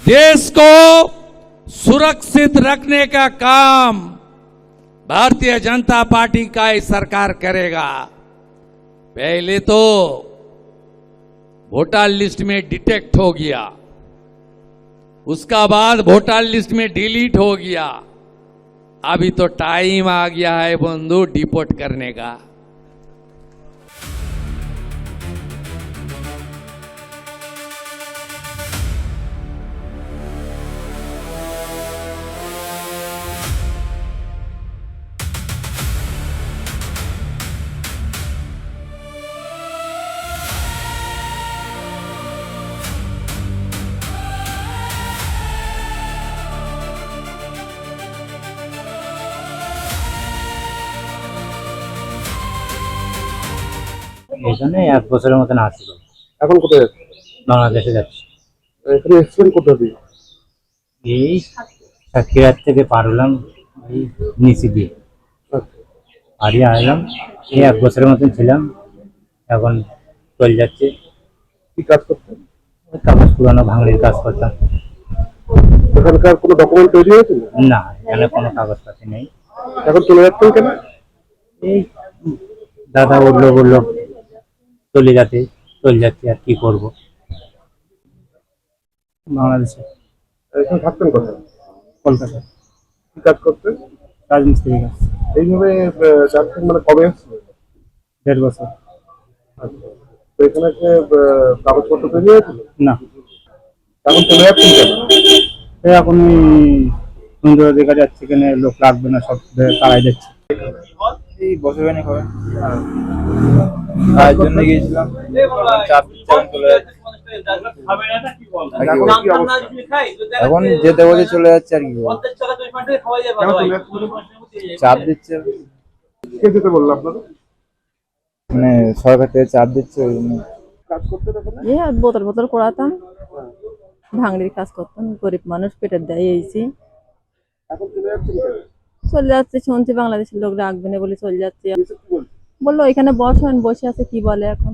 देश को सुरक्षित रखने का काम भारतीय जनता पार्टी का ही सरकार करेगा। पहले तो वोटर लिस्ट में डिटेक्ट हो गया, उसका बाद वोटर लिस्ट में डिलीट हो गया, अभी तो टाइम आ गया है बंधु डिपोर्ट करने का। এখানে 1 বছরের মতন আসছিল। এখন কোথায় যাচ্ছে? বাংলাদেশে যাচ্ছি। এখানে এসেছেন কোথা দিয়ে? এই সাতক্ষীরার থেকে পার হলাম এই নিচে দিয়ে আচ্ছা, হারিয়ে আসলাম। এই 1 বছরের মতন ছিলাম, এখন চলে যাচ্ছে। কি কাজ করতেন? ওই কাগজ পুরানো ভাঙড়ির কাজ করতাম। এখানকার কোনো ডকুমেন্ট তৈরি হয়েছিল? না, এখানে কোনো কাগজপাতি নেই। এখন চলে যাচ্ছেন কেন? এই দাদা বললো চলে যাচ্ছে, আর কি করব। বাংলাদেশে এখানে থাকতেন কোথায়? কলকাতা কি কাজ করতেন? রাজমিস্ত্রি কাজ। এইভাবে যাচ্ছেন মানে কবে আসছেন? 1.5 বছর। আচ্ছা, তো এখানে যে কাগজপত্র তৈরি হয়েছিল? না, এখন চলে যাচ্ছেন কেন? এখন সুন্দর অধিকারী যাচ্ছে, এখানে লোক লাগবে না, সব তারাই যাচ্ছে। এই বছর খানিক হবে, তার জন্য গিয়েছিলাম। চাপ দিচ্ছে, এখন চলে যাচ্ছে। এখন কি অবস্থা? এখন যেতে বলছে চলে যাচ্ছে, আর কি বলবো। কেন চলে যাচ্ছেন? চাপ দিচ্ছে, কে যেতে বললো আপনাদের? মানে সরকার থেকে চাপ দিচ্ছে, ওই জন্য। কাজ করতে এখানে? বোতল বোতল করাতাম, ভাঙড়ির কাজ করতাম, গরিব মানুষ পেটের দায়ে এইছি। এখন চলে যাচ্ছেন কেন? চলে যাচ্ছে, শুনছি বাংলাদেশের লোক রাখবে না বলে চলে যাচ্ছে। এসে কি বলছে? বললো এখানে বসেন, বসে আছে, কি বলে এখন।